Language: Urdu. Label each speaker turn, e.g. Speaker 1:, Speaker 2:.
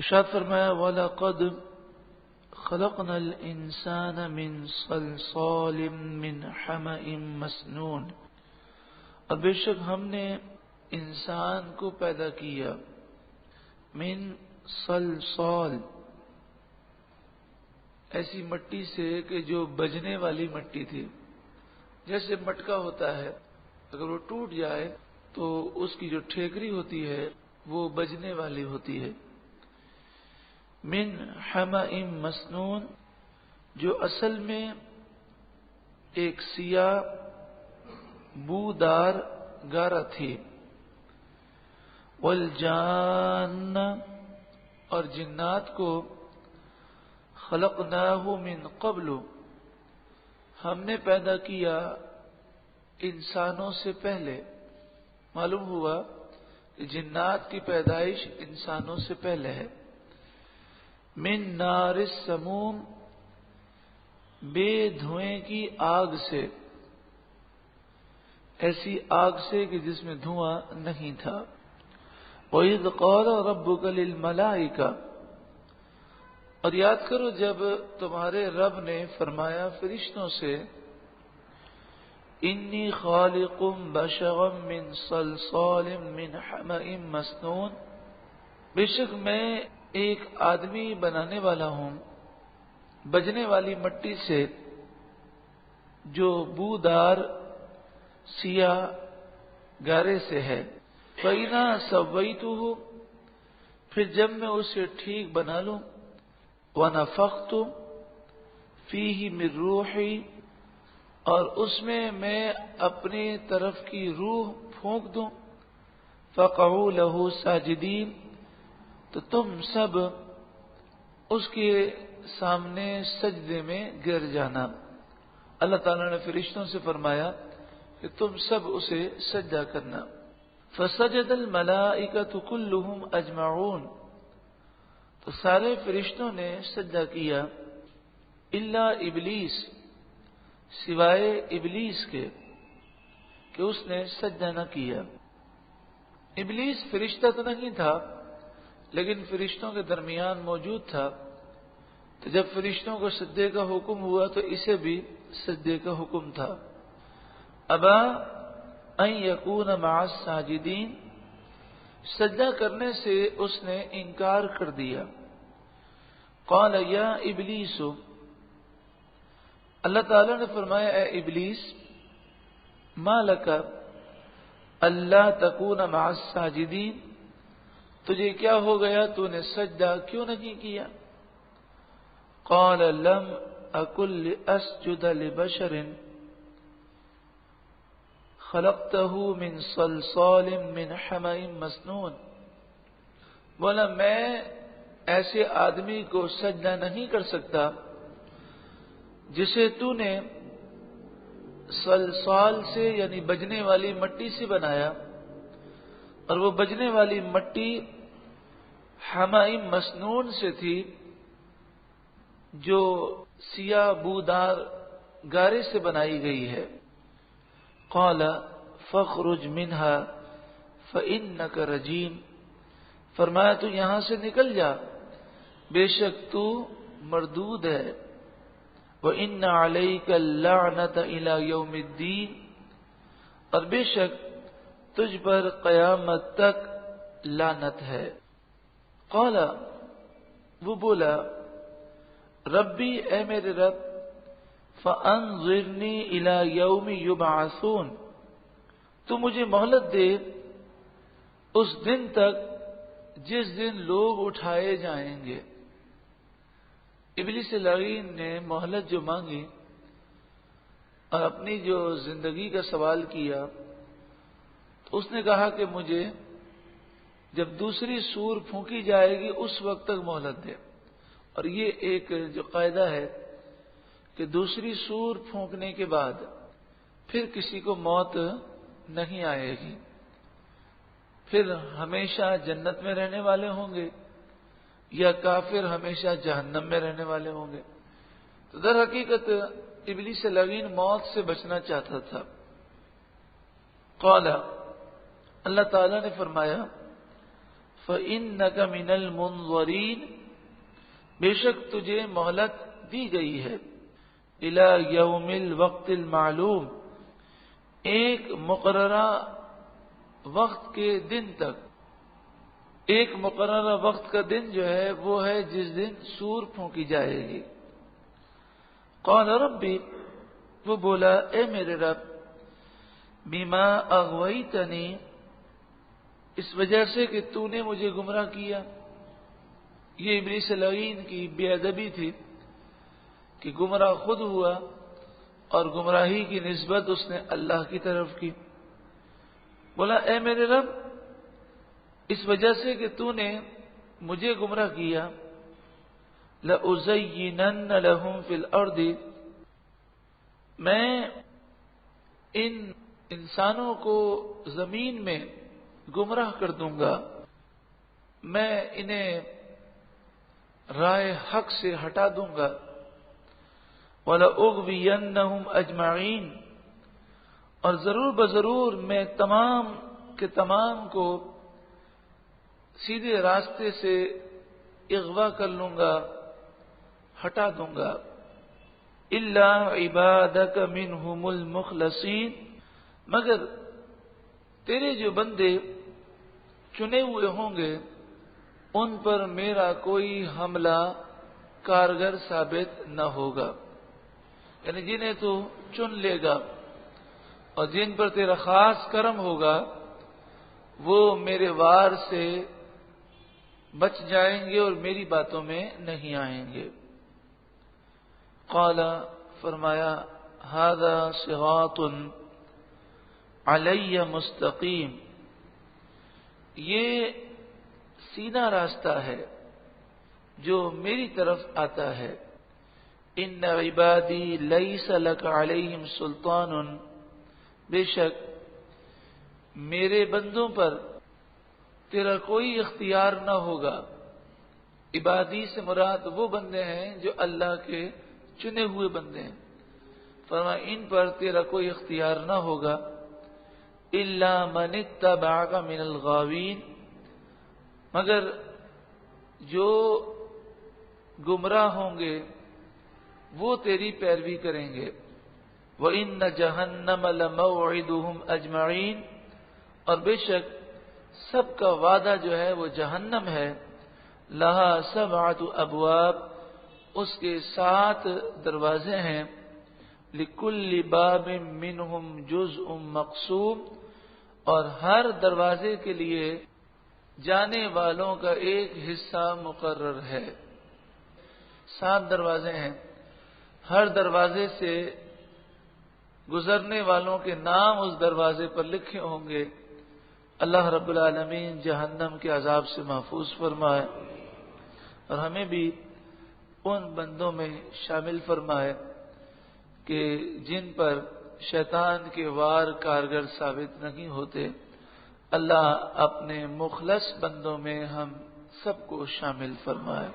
Speaker 1: ارشاد فرمایا وَلَقَدْ خَلَقْنَا الْإِنسَانَ مِنْ صَلْصَالٍ مِنْ حَمَإٍ مَسْنُونٍ، اور بے شک ہم نے انسان کو پیدا کیا من صلصال، ایسی مٹی سے کہ جو بجنے والی مٹی تھی. جیسے مٹکا ہوتا ہے، اگر وہ ٹوٹ جائے تو اس کی جو ٹھیکری ہوتی ہے وہ بجنے والی ہوتی ہے. من حمأ مسنون، جو اصل میں ایک سیاہ بودار گارا تھی. والجان، اور جنات کو خلقناہ من قبل، ہم نے پیدا کیا انسانوں سے پہلے. معلوم ہوا کہ جنات کی پیدائش انسانوں سے پہلے ہے. من نار السموم، بے دھوئیں کی آگ سے، ایسی آگ سے کہ جس میں دھواں نہیں تھا. وَإِذْ قَالَ رَبُّكَ لِلْمَلَائِكَةِ، اور یاد کرو جب تمہارے رب نے فرمایا فرشتوں سے انی خالق بشرا من صلصال من حمأ مسنون، بے شک میں ایک آدمی بنانے والا ہوں بجنے والی مٹی سے جو بودار سیاہ گارے سے ہے. فَإِذَا سَوَّيْتُهُ، پھر جب میں اسے ٹھیک بنا لوں. وَنَفَخْتُ فِيهِ مِن رُوحِي، اور اس میں اپنی طرف کی روح پھونک دوں. فَقَعُوا لَهُ سَاجِدِينَ، تو تم سب اس کے سامنے سجدے میں گر جانا. اللہ تعالیٰ نے فرشتوں سے فرمایا کہ تم سب اسے سجدہ کرنا. فسجد الملائکۃ کلہم اجمعون، تو سارے فرشتوں نے سجدہ کیا. الا ابلیس، سوائے ابلیس کے کہ اس نے سجدہ نہ کیا. ابلیس فرشتہ تو نہیں تھا لیکن فرشتوں کے درمیان موجود تھا، تو جب فرشتوں کو سجدے کا حکم ہوا تو اسے بھی سجدے کا حکم تھا. ابا ان یکون مع الساجدین، سجدہ کرنے سے اس نے انکار کر دیا. قال یا ابلیس، اللہ تعالی نے فرمایا اے ابلیس، ما لک الا تکون مع الساجدین، تجھے کیا ہو گیا تو نے سجدہ کیوں نہیں کیا؟ قال لم اکن لاسجد لبشر خلقته من صلصال من حمأ مسنون، بولا میں ایسے آدمی کو سجدہ نہیں کر سکتا جسے تو نے صلصال سے یعنی بجنے والی مٹی سے بنایا، اور وہ بجنے والی مٹی حمأ مسنون سے تھی جو سیاہ بودار گارے سے بنائی گئی ہے. قال فاخرج منها فإنك رجیم، فرمایا تو یہاں سے نکل جا، بے شک تو مردود ہے. وإن عليك اللعنة إلى يوم الدین، اور بے شک تجھ پر قیامت تک لعنت ہے. قال، وہ بولا ربی، اے میرے رب، فانظرنی الی یوم یبعثون، تو مجھے مہلت دے اس دن تک جس دن لوگ اٹھائے جائیں گے. ابلیس لعین نے مہلت جو مانگی اور اپنی جو زندگی کا سوال کیا تو اس نے کہا کہ مجھے جب دوسری سور پھونکی جائے گی اس وقت تک مہلت دے. اور یہ ایک جو قاعدہ ہے کہ دوسری سور پھونکنے کے بعد پھر کسی کو موت نہیں آئے گی، پھر ہمیشہ جنت میں رہنے والے ہوں گے یا کافر ہمیشہ جہنم میں رہنے والے ہوں گے. تو در حقیقت ابلیس لعین موت سے بچنا چاہتا تھا. قال، اللہ تعالی نے فرمایا فإنك من المنظرین، بے شک تجھے مہلت دی گئی ہے، الی یوم الوقت المعلوم، ایک مقررہ وقت کے دن تک۔ ایک مقررہ وقت کا دن جو ہے وہ ہے جس دن سور پھونکی جائے گی۔ قال ربی، وہ بولا اے میرے رب، بما اغویتنی، اس وجہ سے کہ تو نے مجھے گمراہ کیا۔ یہ ابلیس لعین کی بے ادبی تھی کہ گمراہ خود ہوا اور گمراہی کی نسبت اس نے اللہ کی طرف کی۔ بولا اے میرے رب، اس وجہ سے کہ تو نے مجھے گمراہ کیا، لَأُزَيِّنَنَّ لَهُمْ فِي الْأَرْضِ، میں ان انسانوں کو زمین میں گمراہ کر دوں گا، میں انہیں رائے حق سے ہٹا دوں گا، وَلَأُغْوِيَنَّهُمْ أَجْمَعِينَ، اور ضرور بضرور میں تمام کے تمام کو سیدھے راستے سے اغوا کر لوں گا، ہٹا دوں گا، الا عبادک منہم المخلصین، مگر تیرے جو بندے چنے ہوئے ہوں گے ان پر میرا کوئی حملہ کارگر ثابت نہ ہوگا، یعنی جنہیں تو چن لے گا اور جن پر تیرا خاص کرم ہوگا وہ میرے وار سے بچ جائیں گے اور میری باتوں میں نہیں آئیں گے۔ قال، فرمایا، ھذا صراط علی مستقیم، یہ سیدھا راستہ ہے جو میری طرف آتا ہے۔ ان عبادی لیس لک علیہم سلطان، بے شک میرے بندوں پر تیرا کوئی اختیار نہ ہوگا۔ عبادی سے مراد وہ بندے ہیں جو اللہ کے چنے ہوئے بندے ہیں، فرمایا ان پر تیرا کوئی اختیار نہ ہوگا، الا من اتبعک من الغاوین، مگر جو گمراہ ہوں گے وہ تیری پیروی کریں گے۔ وَإِنَّ جَهَنَّمَ لَمَوْعِدُهُمْ أَجْمَعِينَ، اور بے شک سب کا وعدہ جو ہے وہ جہنم ہے، لہا سبعۃ ابواب، اس کے 7 دروازے ہیں، لکل باب منہم جزء مقسوم، اور ہر دروازے کے لیے جانے والوں کا ایک حصہ مقرر ہے۔ 7 دروازے ہیں، ہر دروازے سے گزرنے والوں کے نام اس دروازے پر لکھے ہوں گے۔ اللہ رب العالمین جہنم کے عذاب سے محفوظ فرمائے اور ہمیں بھی ان بندوں میں شامل فرمائے کہ جن پر شیطان کے وار کارگر ثابت نہیں ہوتے۔ اللہ اپنے مخلص بندوں میں ہم سب کو شامل فرمائے۔